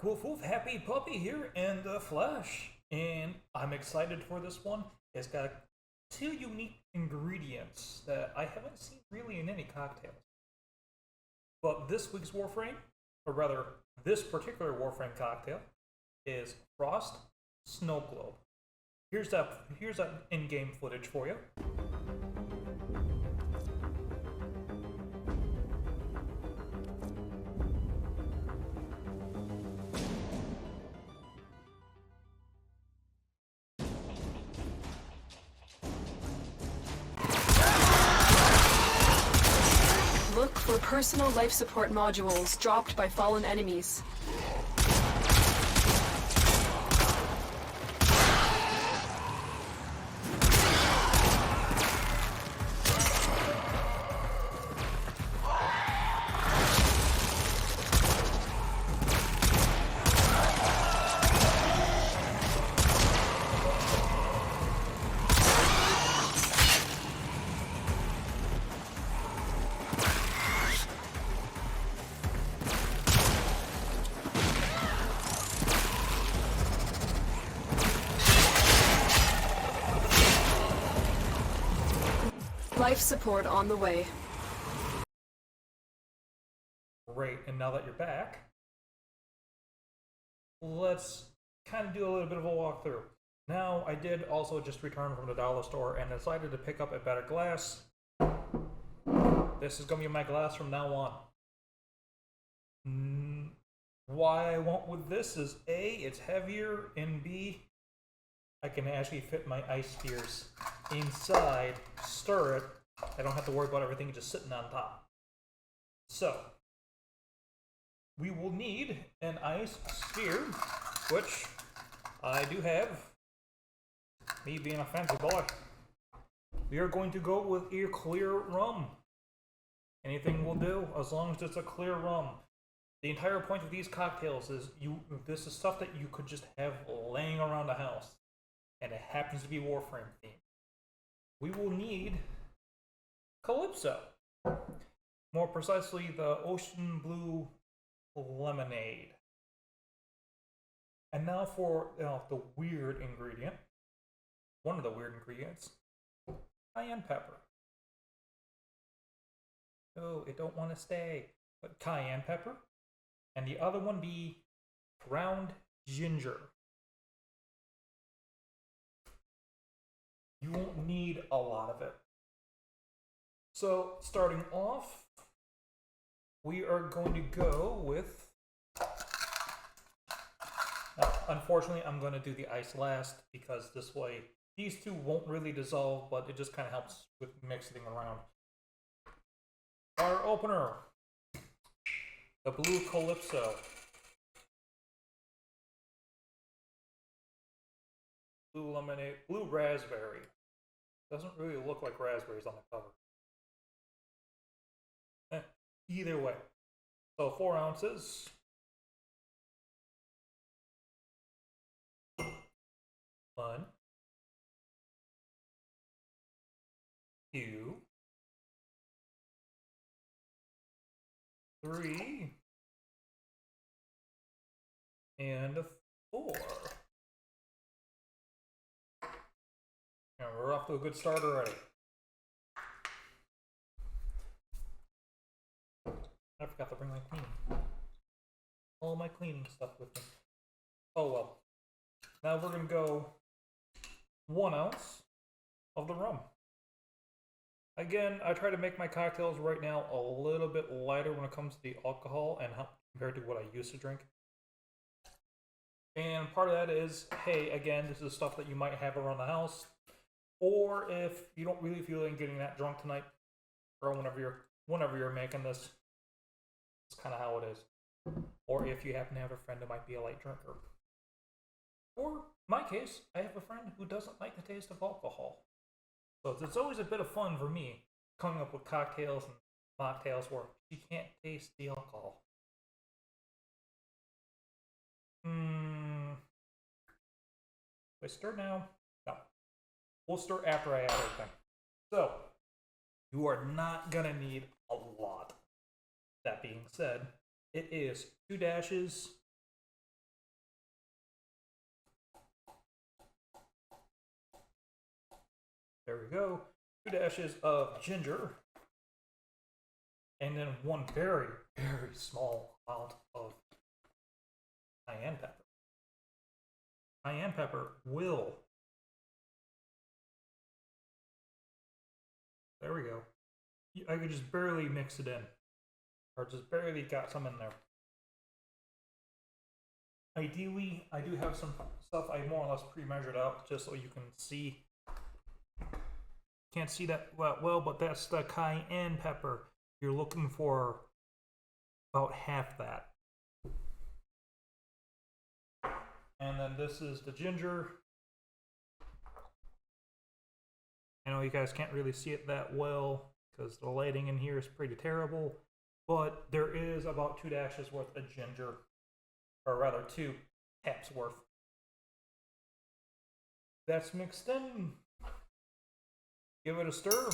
Woof Woof Happy Puppy here in the flesh, and I'm excited for this one. It's got two unique ingredients that I haven't seen really in any cocktails. But this week's Warframe, or rather, this particular Warframe cocktail, is Frost Snow Globe. Here's that in-game footage for you. Look for personal life support modules dropped by fallen enemies. Life support on the way. Great, and now that you're back, let's kind of do a little bit of a walkthrough. Now, I did also just return from the dollar store and decided to pick up a better glass. This is going to be my glass from now on. Why I went with this is A, it's heavier, and B, I can actually fit my ice spheres inside, stir it. I don't have to worry about everything just sitting on top. So, we will need an ice sphere, which I do have. Me being a fancy boy. We are going to go with a clear rum. Anything will do, as long as it's a clear rum. The entire point of these cocktails is this is stuff that you could just have laying around the house. And it happens to be Warframe themed. We will need Calypso. More precisely, the Ocean Blue Lemonade. And now for the weird ingredient. One of the weird ingredients. Cayenne pepper. Oh, it don't want to stay. But cayenne pepper. And the other one be ground ginger. You won't need a lot of it. So, starting off, we are going to go with... Now, unfortunately, I'm going to do the ice last, because this way, these two won't really dissolve, but it just kind of helps with mixing around. Our opener, the Blue Calypso. Blue lemonade, blue raspberry. Doesn't really look like raspberries on the cover. Either way. So 4 ounces. 1, 2, 3, and 4. And we're off to a good start already. I forgot to bring my cleaning. All my cleaning stuff with me. Oh well. Now we're going to go 1 ounce of the rum. Again, I try to make my cocktails right now a little bit lighter when it comes to the alcohol and how compared to what I used to drink. And part of that is, hey, again, this is stuff that you might have around the house. Or if you don't really feel like getting that drunk tonight, or whenever you're making this, it's kind of how it is. Or if you happen to have a friend who might be a light drinker. Or, in my case, I have a friend who doesn't like the taste of alcohol. So it's always a bit of fun for me coming up with cocktails and mocktails where you can't taste the alcohol. I stir now? No. We'll stir after I add everything. So, you are not gonna need a lot. That being said, it is 2 dashes we go. 2 dashes of ginger. And then 1 very, very small amount of cayenne pepper. Cayenne pepper will. There we go. I could just barely mix it in. Or just barely got some in there. Ideally, I do have some stuff I more or less pre-measured out just so you can see. Can't see that well, but that's the cayenne pepper. You're looking for about half that. And then this is the ginger. I know you guys can't really see it that well because the lighting in here is pretty terrible, but there is about 2 dashes worth of ginger, or rather 2 taps worth. That's mixed in. Give it a stir.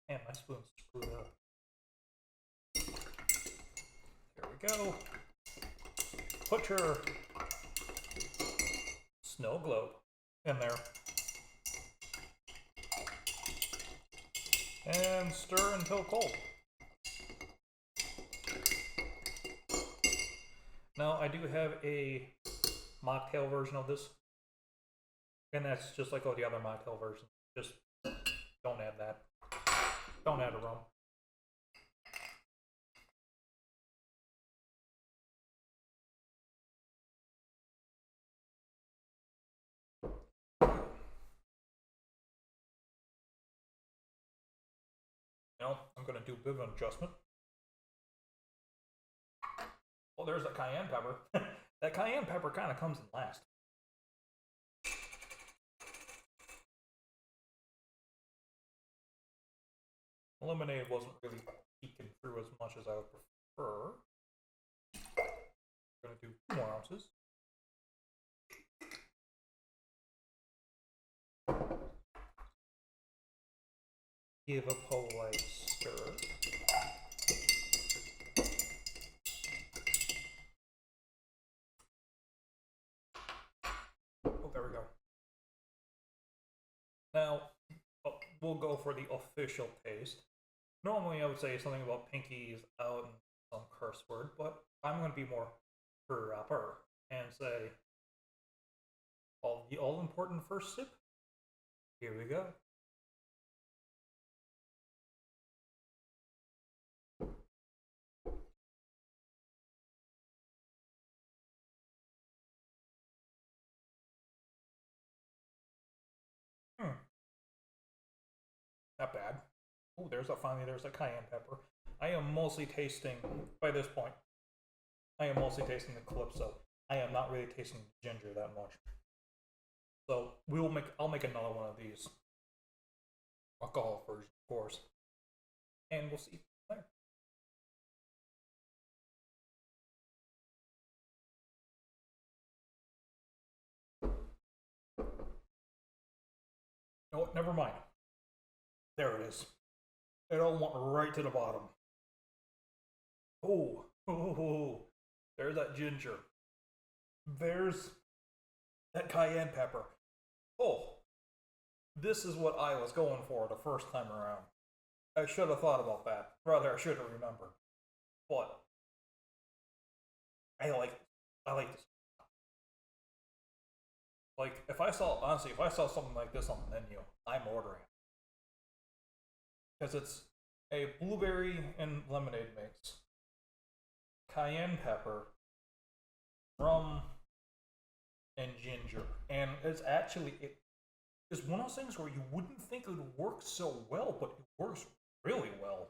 Man, my spoon's screwed up. There we go. Put your snow globe in there. And stir until cold. Now, I do have a mocktail version of this. And that's just like all the other mocktail versions. Just don't add that. Don't add a rum. Now, I'm going to do a bit of an adjustment. Well, there's that cayenne pepper. That cayenne pepper kind of comes in last. Lemonade wasn't really peeking through as much as I would prefer. I'm going to do 2 more ounces. Give a polite stir. Oh, there we go. Now, we'll go for the official taste. Normally, I would say something about pinkies out and some curse word, but I'm going to be more proper and say the all-important first sip. Here we go. Not bad. Oh, there's a cayenne pepper. I am mostly tasting, by this point, I am mostly tasting the Calypso. I am not really tasting the ginger that much. So I'll make another one of these. Alcohol version, of course. And we'll see there. No, never mind. There it is. It all went right to the bottom. Oh, there's that ginger. There's that cayenne pepper. Oh, this is what I was going for the first time around. I should have thought about that. Rather, I should have remembered. But I like this. Like, if I saw something like this on the menu, I'm ordering it. Because it's a blueberry and lemonade mix, cayenne pepper, rum, and ginger. And it's one of those things where you wouldn't think it would work so well, but it works really well.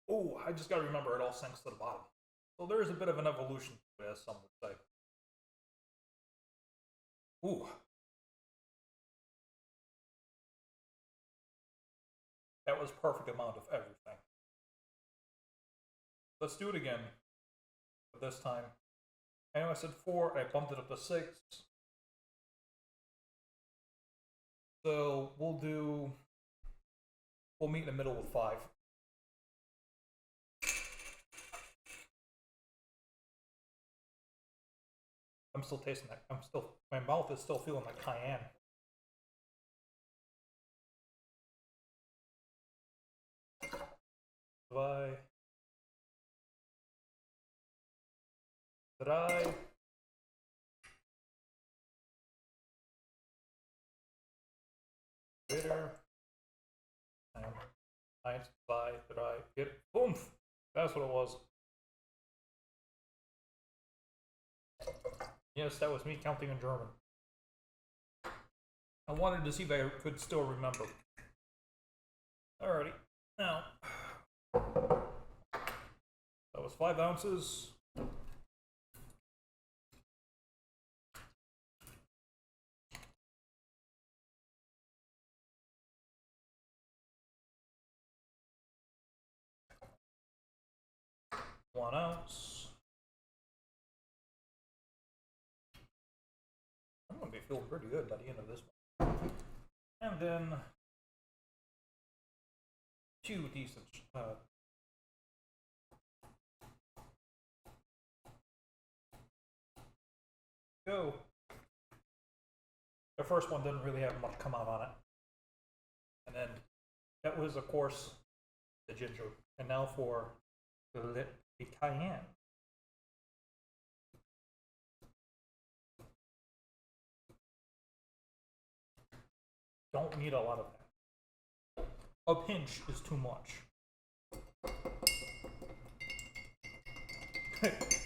Oh, I just gotta remember it all sinks to the bottom. So there's a bit of an evolution to it, as some would say. Ooh. was perfect amount of everything. Let's do it again. But this time, I know I said 4, I bumped it up to 6. So we'll meet in the middle with 5. I'm still tasting that. My mouth is still feeling like cayenne. Dry. Bitter. Nice, dry, get it. Oomph! That's what it was. Yes, that was me counting in German. I wanted to see if I could still remember. Alrighty, now, that was 5 ounces. One ounce. I'm gonna be feeling pretty good by the end of this one. And then 2 decent go. The first one didn't really have much come out on it. And then that was, of course, the ginger. And now for the cayenne. Don't need a lot of that. A pinch is too much.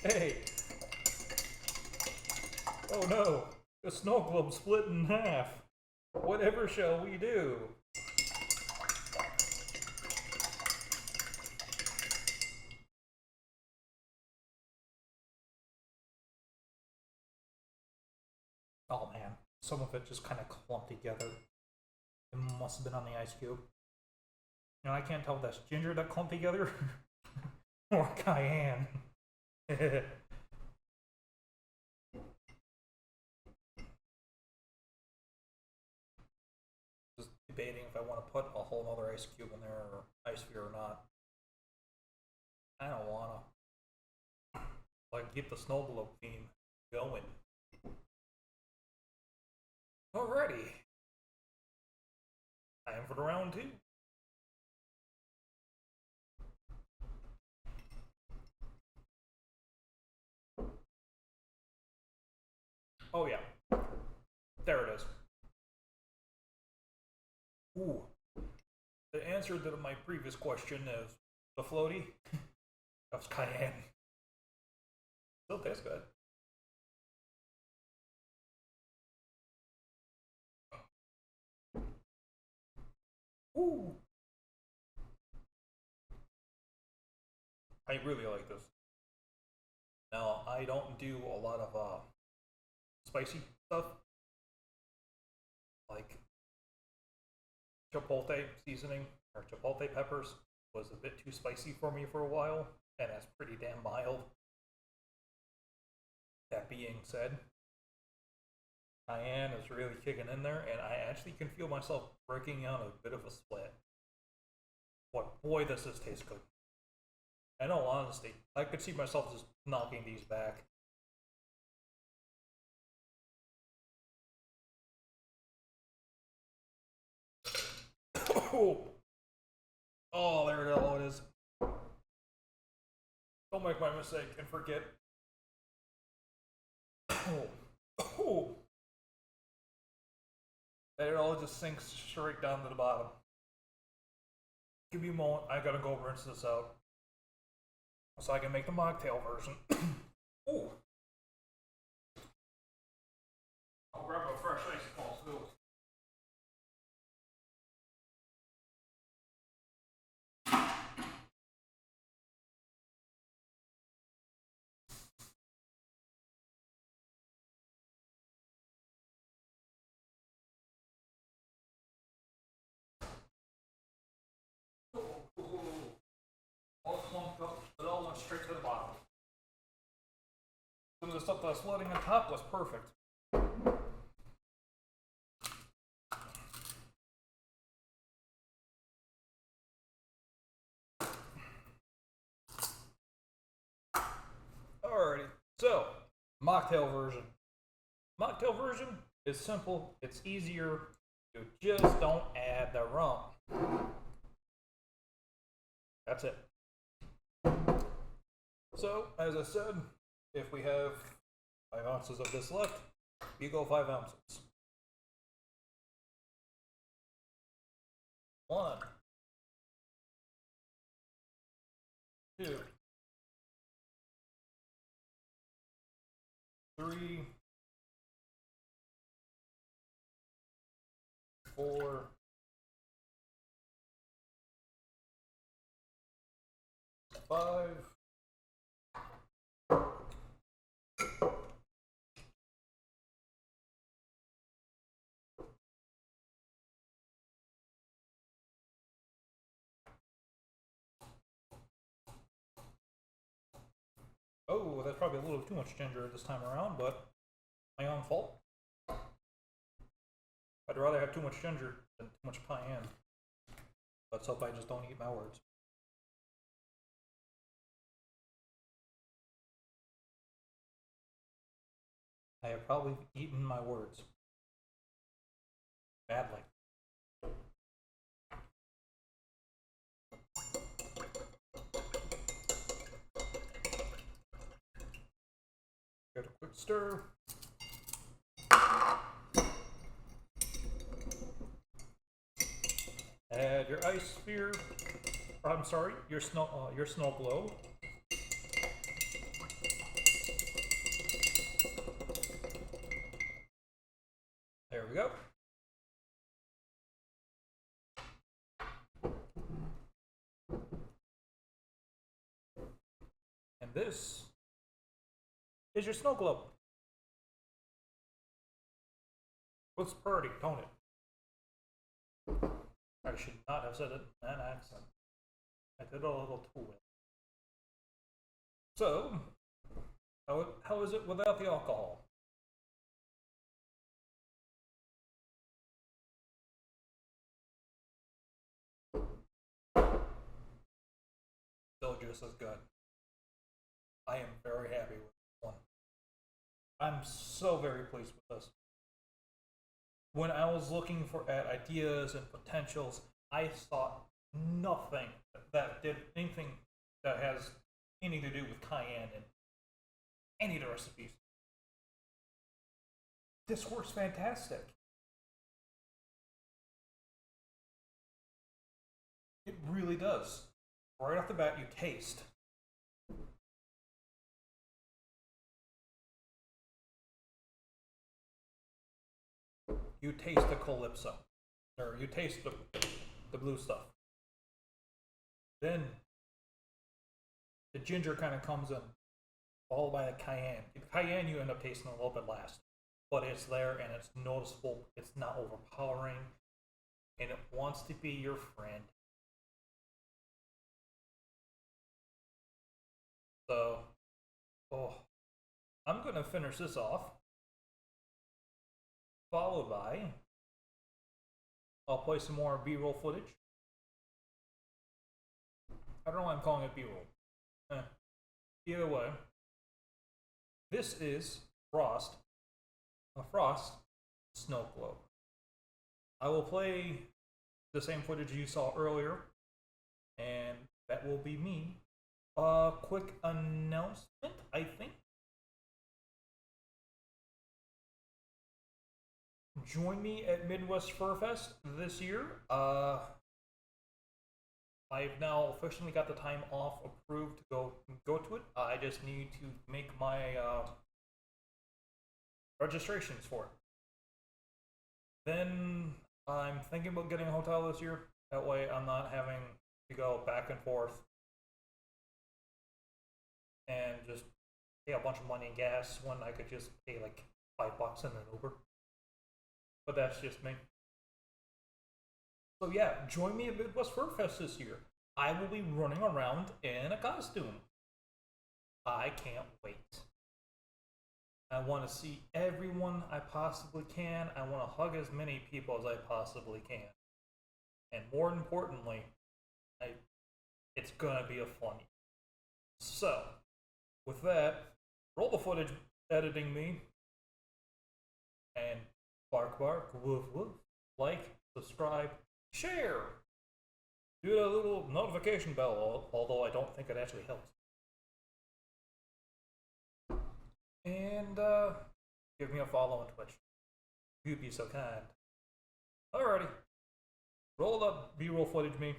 Hey! Oh no! The snow globe split in half. Whatever shall we do? Oh man, some of it just kind of clumped together. It must have been on the ice cube. You know, I can't tell if that's ginger that clumped together or cayenne. Just debating if I want to put a whole other ice cube in there or ice sphere or not. I don't wanna. Like, get the snow globe theme going. Alrighty. Time for the round 2. Oh yeah. There it is. Ooh. The answer to my previous question is the floaty. That's cayenne. Still tastes good. Ooh. I really like this. Now, I don't do a lot of spicy stuff. Like chipotle seasoning or chipotle peppers was a bit too spicy for me for a while, and that's pretty damn mild. That being said, cayenne is really kicking in there, and I actually can feel myself breaking out a bit of a sweat. But boy, does this taste good. In all honesty, I could see myself just knocking these back. Oh, there it all is. Don't make my mistake and forget. That it all just sinks straight down to the bottom. Give me a moment, I gotta go rinse this out. So I can make the mocktail version. Ooh. I'll grab a fresh ice ball too. the stuff that's floating on top was perfect. Alrighty, so mocktail version. Mocktail version is simple, it's easier, you just don't add the rum. That's it. So, as I said, if we have 5 ounces of this left, we go 5 ounces. 1, 2, 3, 4, 5. Oh, that's probably a little too much ginger this time around, but my own fault. I'd rather have too much ginger than too much cayenne. Let's hope I just don't eat my words. I have probably eaten my words. Badly. Give it a quick stir. Add your ice sphere. I'm sorry, your snow globe. There we go. And this is your snow globe. Looks pretty, don't it? I should not have said it in that accent. I did a little too well. So, how is it without the alcohol? Still just as good. I am very happy with this one. I'm so very pleased with this. When I was looking for ideas and potentials, I saw nothing that did anything that has anything to do with cayenne in any of the recipes. This works fantastic. It really does. Right off the bat, you taste. You taste the Calypso, or you taste the blue stuff. Then the ginger kind of comes in, followed by the cayenne. The cayenne you end up tasting a little bit last, but it's there and it's noticeable. It's not overpowering, and it wants to be your friend. So, I'm gonna finish this off. Followed by, I'll play some more B-roll footage. I don't know why I'm calling it B-roll. Either way, this is a Frost snow globe. I will play the same footage you saw earlier, and that will be me. Quick announcement, I think. Join me at Midwest Fur Fest this year. I've now officially got the time off approved to go to it. I just need to make my registrations for it. Then I'm thinking about getting a hotel this year. That way I'm not having to go back and forth and just pay a bunch of money in gas when I could just pay like $5 in an Uber. But that's just me. So yeah, join me at Midwest Fur Fest this year. I will be running around in a costume. I can't wait. I want to see everyone I possibly can. I want to hug as many people as I possibly can. And more importantly, it's gonna be a fun year. So, with that, roll the footage editing me. And bark bark, woof woof. Like, subscribe, share. Do that little notification bell, although I don't think it actually helps. And give me a follow on Twitch. You'd be so kind. Alrighty. Roll up B-roll footage me.